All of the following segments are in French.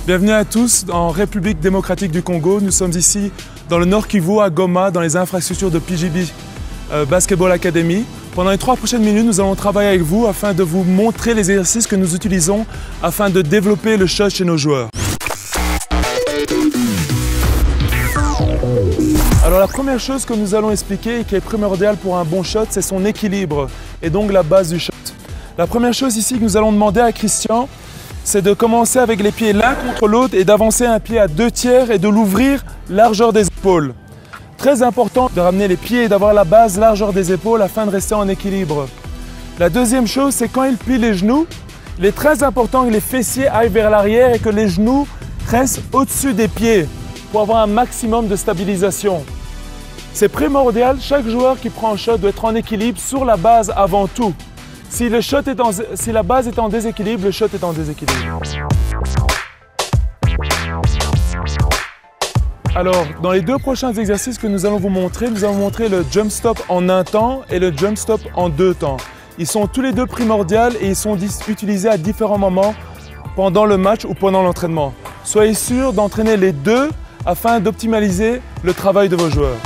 Bienvenue à tous en République démocratique du Congo. Nous sommes ici dans le Nord Kivu, à Goma, dans les infrastructures de PGB Basketball Academy. Pendant les 3 prochaines minutes, nous allons travailler avec vous afin de vous montrer les exercices que nous utilisons afin de développer le shot chez nos joueurs. Alors la première chose que nous allons expliquer et qui est primordiale pour un bon shot, c'est son équilibre et donc la base du shot. La première chose ici que nous allons demander à Christian, c'est de commencer avec les pieds l'un contre l'autre et d'avancer un pied à 2/3 et de l'ouvrir largeur des épaules. Très important de ramener les pieds et d'avoir la base largeur des épaules afin de rester en équilibre. La deuxième chose, c'est quand il plie les genoux, il est très important que les fessiers aillent vers l'arrière et que les genoux restent au-dessus des pieds pour avoir un maximum de stabilisation. C'est primordial, chaque joueur qui prend un shot doit être en équilibre sur la base avant tout. Si la base est en déséquilibre, le shot est en déséquilibre. Alors, dans les 2 prochains exercices que nous allons vous montrer, nous allons montrer le jump stop en 1 temps et le jump stop en 2 temps. Ils sont tous les deux primordiaux et ils sont utilisés à différents moments pendant le match ou pendant l'entraînement. Soyez sûr d'entraîner les deux afin d'optimaliser le travail de vos joueurs.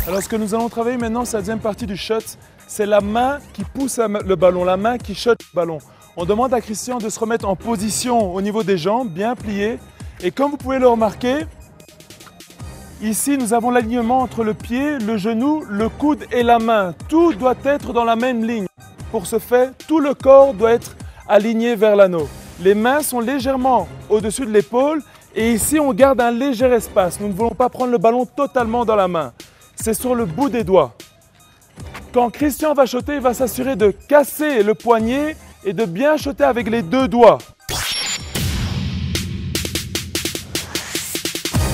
Alors ce que nous allons travailler maintenant, c'est la deuxième partie du shot, c'est la main qui pousse le ballon, la main qui shot le ballon. On demande à Christian de se remettre en position au niveau des jambes, bien pliées. Et comme vous pouvez le remarquer, ici nous avons l'alignement entre le pied, le genou, le coude et la main. Tout doit être dans la même ligne. Pour ce faire, tout le corps doit être aligné vers l'anneau. Les mains sont légèrement au-dessus de l'épaule et ici on garde un léger espace. Nous ne voulons pas prendre le ballon totalement dans la main. C'est sur le bout des doigts. Quand Christian va shotter, il va s'assurer de casser le poignet et de bien shotter avec les 2 doigts.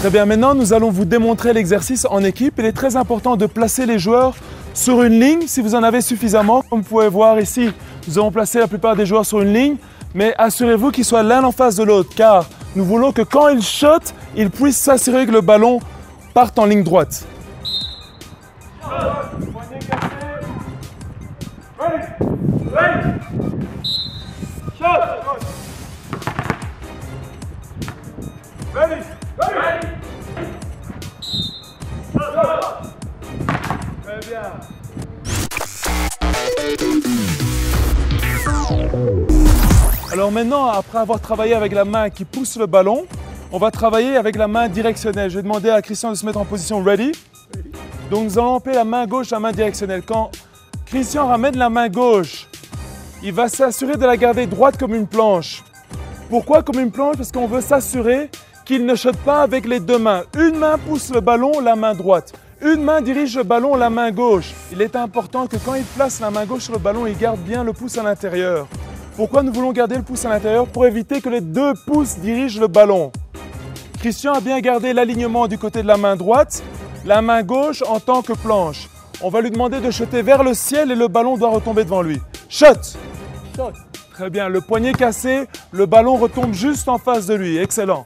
Très bien, maintenant nous allons vous démontrer l'exercice en équipe. Il est très important de placer les joueurs sur une ligne si vous en avez suffisamment. Comme vous pouvez voir ici, nous avons placé la plupart des joueurs sur une ligne, mais assurez-vous qu'ils soient l'un en face de l'autre car nous voulons que quand ils shotent, ils puissent s'assurer que le ballon parte en ligne droite. Poignet cassé. Ready. Ready. Shot. Ready. Ready. Shot. Très bien. Alors maintenant, après avoir travaillé avec la main qui pousse le ballon, on va travailler avec la main directionnelle. Je vais demander à Christian de se mettre en position ready. Donc nous allons appeler la main gauche la main directionnelle. Quand Christian ramène la main gauche, il va s'assurer de la garder droite comme une planche. Pourquoi comme une planche? Parce qu'on veut s'assurer qu'il ne shotte pas avec les 2 mains. Une main pousse le ballon, la main droite. Une main dirige le ballon, la main gauche. Il est important que quand il place la main gauche sur le ballon, il garde bien le pouce à l'intérieur. Pourquoi nous voulons garder le pouce à l'intérieur? Pour éviter que les 2 pouces dirigent le ballon. Christian a bien gardé l'alignement du côté de la main droite, la main gauche en tant que planche. On va lui demander de shotter vers le ciel et le ballon doit retomber devant lui. Shot! Shot! Très bien, le poignet cassé, le ballon retombe juste en face de lui. Excellent.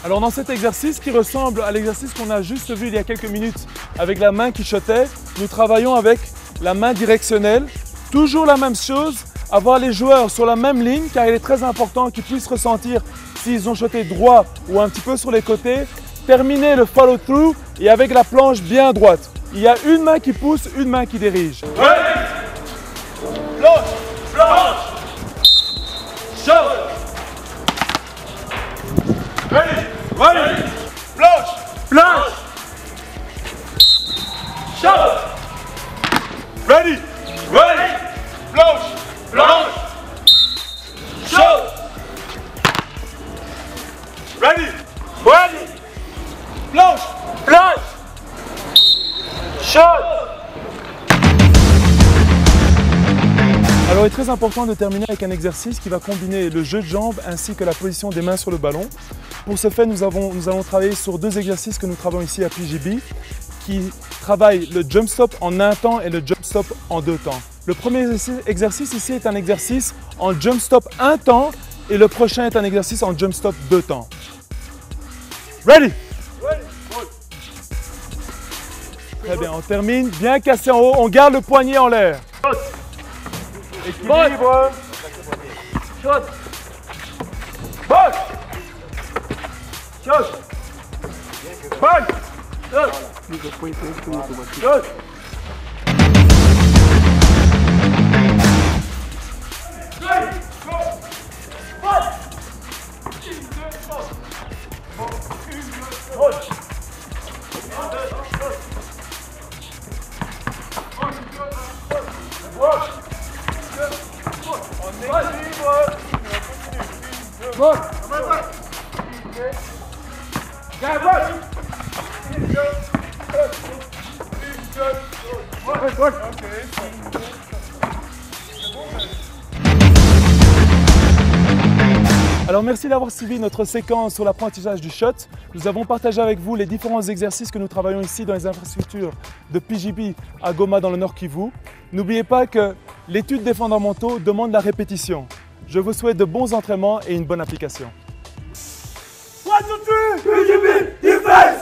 Alors dans cet exercice qui ressemble à l'exercice qu'on a juste vu il y a quelques minutes avec la main qui shotait, nous travaillons avec la main directionnelle. Toujours la même chose, avoir les joueurs sur la même ligne car il est très important qu'ils puissent ressentir s'ils ont shoté droit ou un petit peu sur les côtés. Terminer le follow-through et avec la planche bien droite. Il y a une main qui pousse, une main qui dirige. Planche, planche, shot. Ready, ready, très important de terminer avec un exercice qui va combiner le jeu de jambes ainsi que la position des mains sur le ballon. Pour ce fait, nous allons travailler sur deux exercices que nous travaillons ici à PJB qui travaillent le jump stop en un temps et le jump stop en deux temps. Le premier exercice ici est un exercice en jump stop un temps et le prochain est un exercice en jump stop deux temps. Ready? Très bien, on termine bien cassé en haut, on garde le poignet en l'air. Équilibre. Shot. Punch. Shot. Punch. Shot. Shot. Alors merci d'avoir suivi notre séquence sur l'apprentissage du shot. Nous avons partagé avec vous les différents exercices que nous travaillons ici dans les infrastructures de PJB à Goma dans le Nord Kivu. N'oubliez pas que l'étude des fondamentaux demande la répétition. Je vous souhaite de bons entraînements et une bonne application. 1, 2, 3, PJB, defense!